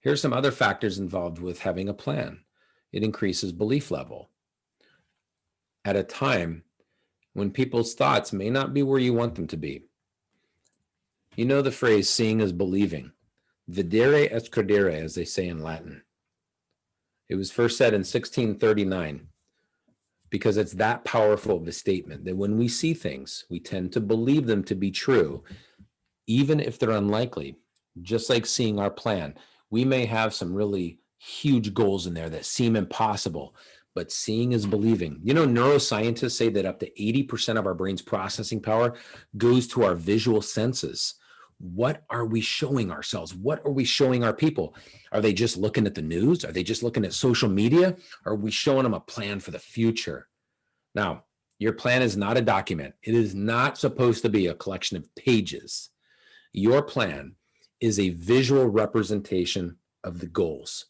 here's some other factors involved with having a plan. It increases belief level. At a time when people's thoughts may not be where you want them to be. You know the phrase, seeing is believing. Vedere est credere, as they say in Latin. It was first said in 1639 because it's that powerful of a statement that when we see things, we tend to believe them to be true, even if they're unlikely. Just like seeing our plan. We may have some really huge goals in there that seem impossible, but seeing is believing. You know, neuroscientists say that up to 80% of our brain's processing power goes to our visual senses. What are we showing ourselves? What are we showing our people? Are they just looking at the news? Are they just looking at social media? Or are we showing them a plan for the future? Now, your plan is not a document. It is not supposed to be a collection of pages. Your plan is a visual representation of the goals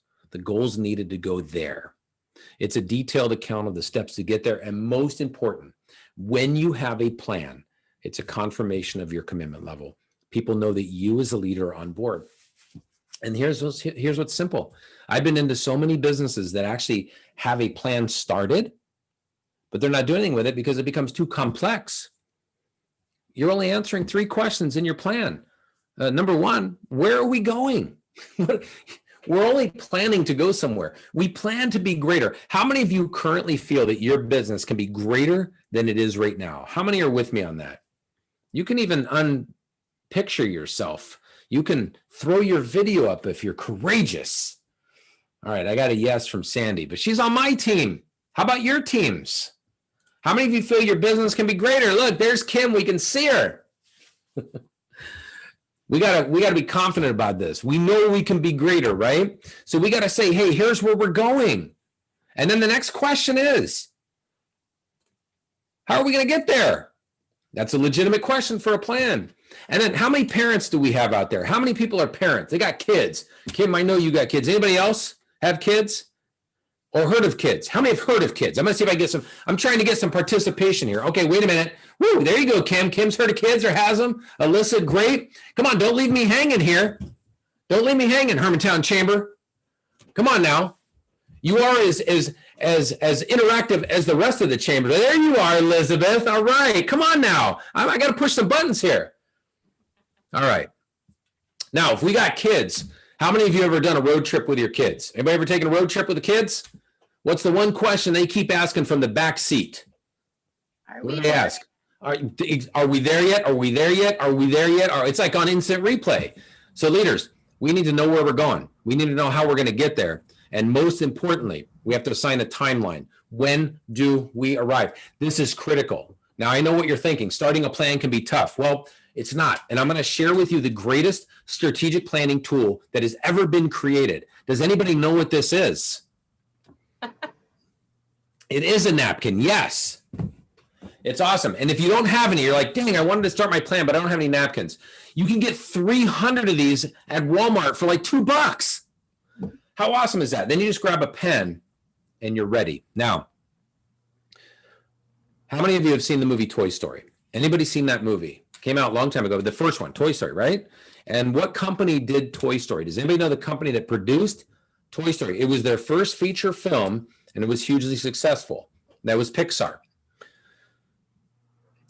needed to go there. It's a detailed account of the steps to get there. And most important, when you have a plan, it's a confirmation of your commitment level. People know that you as a leader are on board. And here's what's simple. I've been into so many businesses that actually have a plan started, but they're not doing anything with it because it becomes too complex. You're only answering 3 questions in your plan. Number 1, where are we going? We're only planning to go somewhere. We plan to be greater. How many of you currently feel that your business can be greater than it is right now? How many are with me on that? You can even picture yourself. You can throw your video up if you're courageous. All right, I got a yes from Sandy, but she's on my team. How about your teams? How many of you feel your business can be greater? Look, there's Kim. We can see her. We gotta be confident about this. We know we can be greater, right? So we gotta say, hey, here's where we're going. And then the next question is, how are we gonna get there? That's a legitimate question for a plan. And then how many parents do we have out there? How many people are parents? They got kids. Kim, I know you got kids. Anybody else have kids or heard of kids? How many have heard of kids? I'm going to see if I get some. I'm trying to get some participation here. Okay, wait a minute. Woo, there you go, Kim. Kim's heard of kids or has them. Alyssa, great. Come on, don't leave me hanging here. Don't leave me hanging, Hermantown Chamber. Come on now. You are as interactive as the rest of the chamber. There you are, Elizabeth. All right, come on now. I got to push some buttons here. All right. Now, if we got kids, how many of you ever done a road trip with your kids? Anybody ever taken a road trip with the kids? What's the one question they keep asking from the back seat? What do they ask? Are we there yet? Are we there yet? Are we there yet? It's like on instant replay. So leaders, we need to know where we're going. We need to know how we're going to get there. And most importantly, we have to assign a timeline. When do we arrive? This is critical. Now, I know what you're thinking. Starting a plan can be tough. Well, it's not. And I'm going to share with you the greatest strategic planning tool that has ever been created. Does anybody know what this is? It is a napkin. Yes. It's awesome. And if you don't have any, you're like, dang, I wanted to start my plan, but I don't have any napkins. You can get 300 of these at Walmart for like $2. How awesome is that? Then you just grab a pen and you're ready. Now, how many of you have seen the movie Toy Story? Anybody seen that movie? Came out a long time ago, the first one, Toy Story, right? And what company did Toy Story? Does anybody know the company that produced Toy Story? It was their first feature film and it was hugely successful. That was Pixar.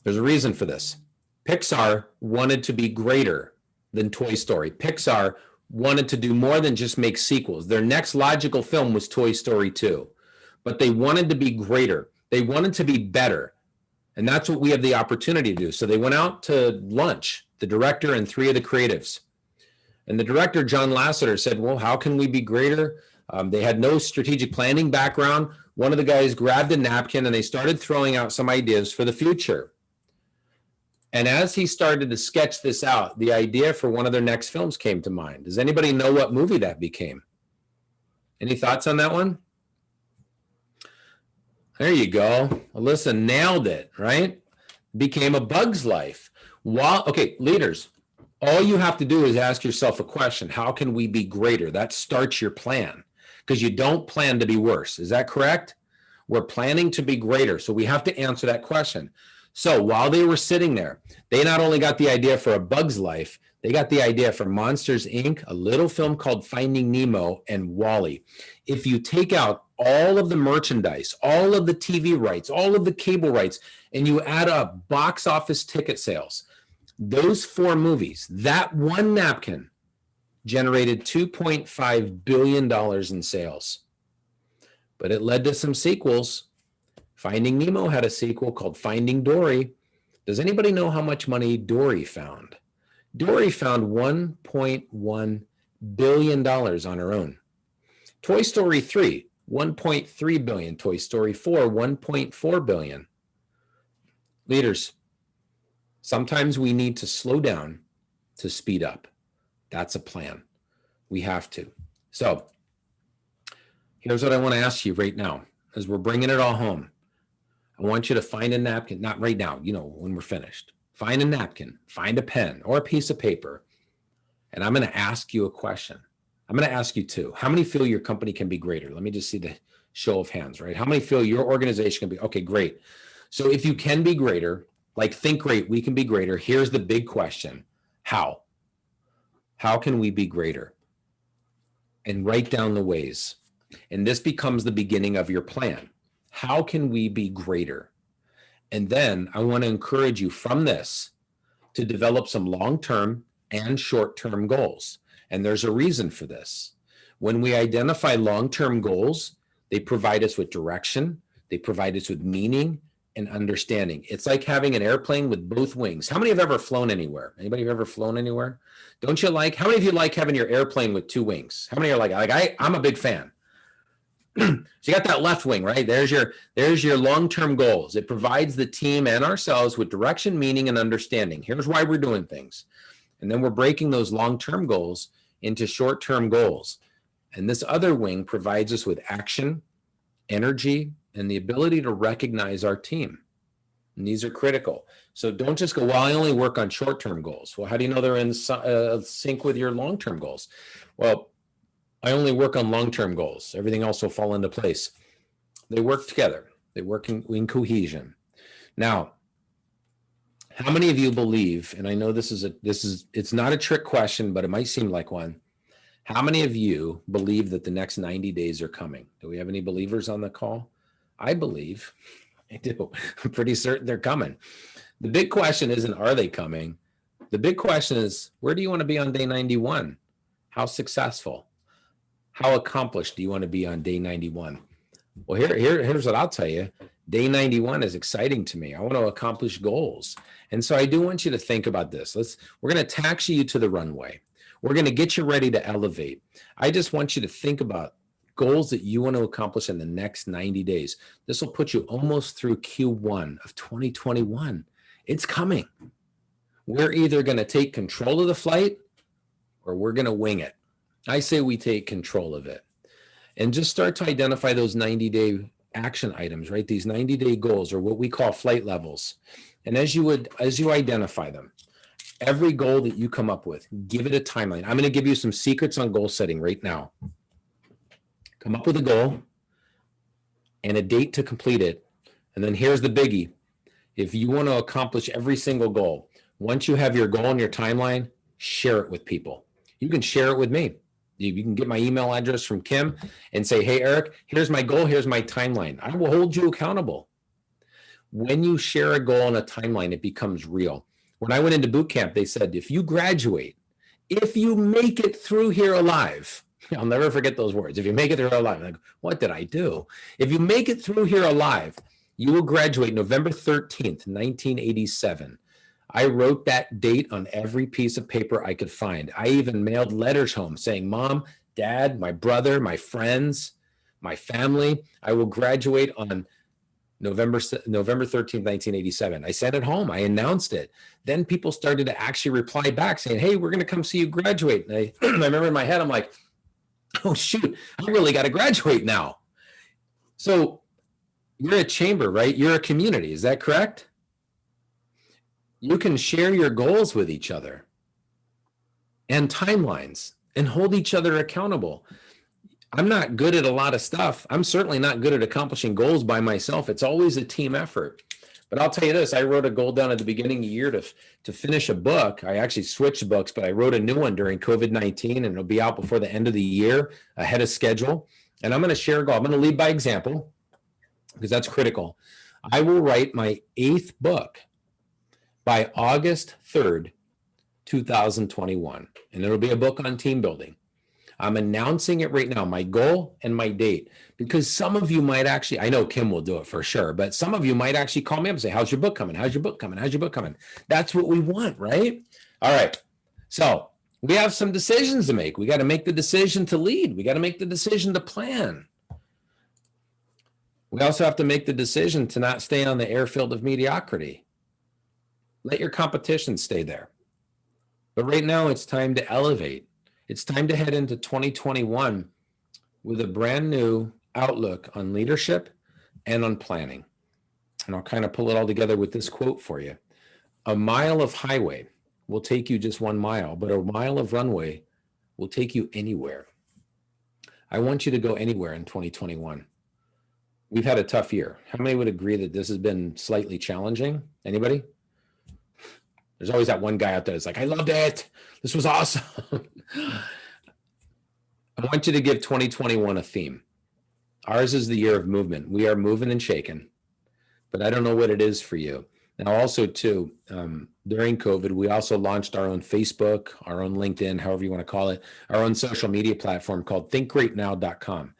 There's a reason for this. Pixar wanted to be greater than Toy Story. Pixar wanted to do more than just make sequels. Their next logical film was Toy Story 2, but they wanted to be greater. They wanted to be better. And that's what we have the opportunity to do. So they went out to lunch, the director and 3 of the creatives. And the director, John Lasseter, said, well, how can we be greater? They had no strategic planning background. One of the guys grabbed a napkin and they started throwing out some ideas for the future. And as he started to sketch this out, the idea for one of their next films came to mind. Does anybody know what movie that became? Any thoughts on that one? There you go. Alyssa nailed it, right? Became A Bug's Life. Okay, leaders, all you have to do is ask yourself a question. How can we be greater? That starts your plan because you don't plan to be worse. Is that correct? We're planning to be greater. So we have to answer that question. So while they were sitting there, they not only got the idea for A Bug's Life, they got the idea for Monsters, Inc., a little film called Finding Nemo, and WALL-E. If you take out all of the merchandise, all of the TV rights, all of the cable rights, and you add up box office ticket sales, those 4 movies, that one napkin generated $2.5 billion in sales. But it led to some sequels. Finding Nemo had a sequel called Finding Dory. Does anybody know how much money Dory found? Dory found $1.1 billion on her own. Toy Story 3, $1.3 billion. Toy Story 4, $1.4 billion. Leaders, sometimes we need to slow down to speed up. That's a plan. We have to. So here's what I want to ask you right now as we're bringing it all home. I want you to find a napkin, not right now, when we're finished. Find a napkin, find a pen or a piece of paper, and I'm going to ask you a question. I'm going to ask you 2. How many feel your company can be greater? Let me just see the show of hands, right? How many feel your organization can be? Okay, great. So if you can be greater, like think great, we can be greater. Here's the big question. How? How can we be greater? And write down the ways. And this becomes the beginning of your plan. How can we be greater? And then I want to encourage you from this to develop some long-term and short-term goals. And there's a reason for this. When we identify long-term goals, they provide us with direction, they provide us with meaning and understanding. It's like having an airplane with both wings. How many have ever flown anywhere? Anybody have ever flown anywhere? Don't you like, how many of you like having your airplane with 2 wings? How many are like I'm a big fan. So you got that left wing, right? There's your long-term goals. It provides the team and ourselves with direction, meaning, and understanding. Here's why we're doing things. And then we're breaking those long-term goals into short-term goals. And this other wing provides us with action, energy, and the ability to recognize our team. And these are critical. So don't just go, well, I only work on short-term goals. Well, how do you know they're in sync with your long-term goals? Well, I only work on long-term goals. Everything else will fall into place. They work together. They work in cohesion. Now, how many of you believe, and I know it's not a trick question, but it might seem like one. How many of you believe that the next 90 days are coming? Do we have any believers on the call? I believe. I do. I'm pretty certain they're coming. The big question isn't, are they coming? The big question is, where do you want to be on day 91? How successful? How accomplished do you want to be on day 91? Well, here's what I'll tell you. Day 91 is exciting to me. I want to accomplish goals. And so I do want you to think about this. We're going to taxi you to the runway. We're going to get you ready to elevate. I just want you to think about goals that you want to accomplish in the next 90 days. This will put you almost through Q1 of 2021. It's coming. We're either going to take control of the flight or we're going to wing it. I say we take control of it and just start to identify those 90-day action items, right? These 90-day goals are what we call flight levels. And as you identify them, every goal that you come up with, give it a timeline. I'm going to give you some secrets on goal setting right now. Come up with a goal and a date to complete it. And then here's the biggie. If you want to accomplish every single goal, once you have your goal and your timeline, share it with people. You can share it with me. You can get my email address from Kim and say, hey, Erik, here's my goal. Here's my timeline. I will hold you accountable. When you share a goal and a timeline, it becomes real. When I went into boot camp, they said, if you graduate, if you make it through here alive, I'll never forget those words. If you make it through alive, I'm like, what did I do? If you make it through here alive, you will graduate November 13th, 1987. I wrote that date on every piece of paper I could find. I even mailed letters home saying, Mom, Dad, my brother, my friends, my family, I will graduate on November 13th, 1987. I sent it home. I announced it. Then people started to actually reply back saying, hey, we're going to come see you graduate. And I remember in my head, I'm like, oh, shoot, I really got to graduate now. So you're a chamber, right? You're a community. Is that correct? You can share your goals with each other and timelines and hold each other accountable. I'm not good at a lot of stuff. I'm certainly not good at accomplishing goals by myself. It's always a team effort. But I'll tell you this, I wrote a goal down at the beginning of the year to finish a book. I actually switched books, but I wrote a new one during COVID-19 and it'll be out before the end of the year, ahead of schedule. And I'm going to share a goal. I'm going to lead by example because that's critical. I will write my 8th book by August 3rd, 2021. And it'll be a book on team building. I'm announcing it right now, my goal and my date, because some of you might actually, I know Kim will do it for sure, but some of you might actually call me up and say, how's your book coming? How's your book coming? How's your book coming? That's what we want, right? All right. So we have some decisions to make. We got to make the decision to lead. We got to make the decision to plan. We also have to make the decision to not stay on the airfield of mediocrity. Let your competition stay there. But right now it's time to elevate. It's time to head into 2021 with a brand new outlook on leadership and on planning. And I'll kind of pull it all together with this quote for you. A mile of highway will take you just 1 mile, but a mile of runway will take you anywhere. I want you to go anywhere in 2021. We've had a tough year. How many would agree that this has been slightly challenging? Anybody? There's always that one guy out there that's like, I loved it. This was awesome. I want you to give 2021 a theme. Ours is the year of movement. We are moving and shaking, but I don't know what it is for you. Now, also, too, during COVID, we also launched our own Facebook, our own LinkedIn, however you want to call it, our own social media platform called thinkgreatnow.com.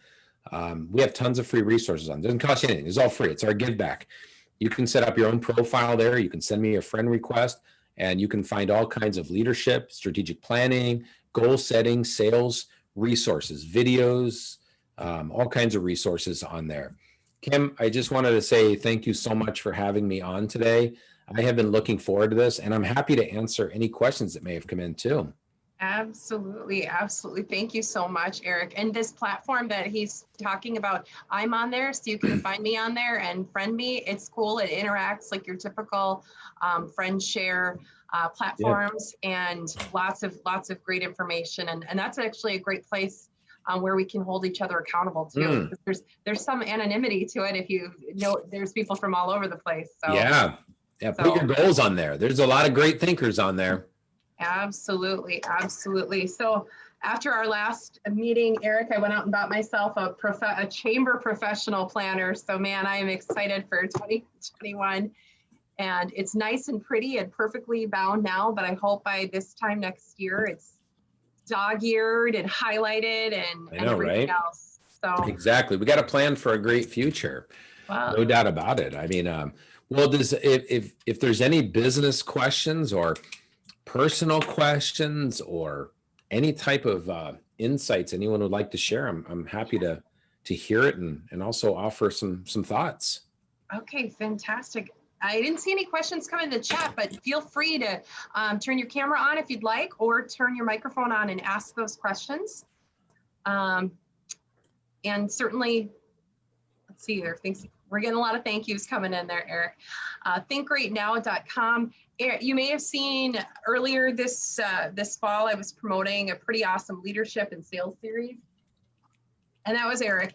We have tons of free resources on it. It doesn't cost you anything. It's all free. It's our give back. You can set up your own profile there. You can send me a friend request. And you can find all kinds of leadership, strategic planning, goal setting, sales resources, videos, all kinds of resources on there. Kim, I just wanted to say thank you so much for having me on today. I have been looking forward to this, and I'm happy to answer any questions that may have come in too. Absolutely, absolutely. Thank you so much, Erik. And this platform that he's talking about, I'm on there, so you can find me on there and friend me. It's cool. It interacts like your typical friend share Yeah. platforms, and lots of great information. And that's actually a great place where we can hold each other accountable too. Mm, There's some anonymity to it if you know there's people from all over the place. yeah. Yeah. Put your So goals on there. There's a lot of great thinkers on there. absolutely, absolutely. So after our last meeting, Erik, I went out and bought myself a chamber professional planner. So man, I am excited for 2021. And it's nice and pretty and perfectly bound now, but I hope by this time next year it's dog-eared and highlighted I and know, everything right? else. So, Exactly. We got a plan for a great future. well, No doubt about it. I mean, well, does if there's any business questions or personal questions or any type of insights anyone would like to share, I'm happy to hear it and also offer some thoughts. okay, fantastic. I didn't see any questions come in the chat, but feel free to turn your camera on if you'd like, or turn your microphone on and ask those questions. Um, and certainly, let's see there. Thanks. We're getting a lot of thank yous coming in there, Erik. Thinkgreatnow.com. You may have seen earlier this fall, I was promoting a pretty awesome leadership and sales series, and that was Erik.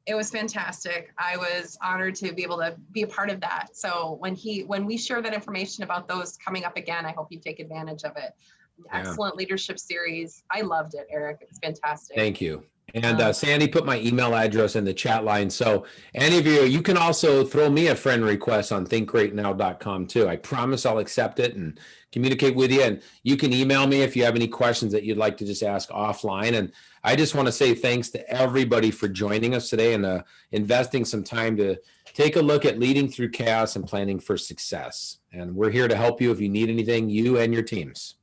It was fantastic. I was honored to be able to be a part of that. So when we share that information about those coming up again, I hope you take advantage of it. Yeah. Excellent leadership series. I loved it, Erik. It was fantastic. Thank you. And Sandy put my email address in the chat line. So any of you can also throw me a friend request on thinkgreatnow.com too. I promise I'll accept it and communicate with you. And you can email me if you have any questions that you'd like to just ask offline. And I just want to say thanks to everybody for joining us today and investing some time to take a look at leading through chaos and planning for success. And we're here to help you if you need anything, you and your teams.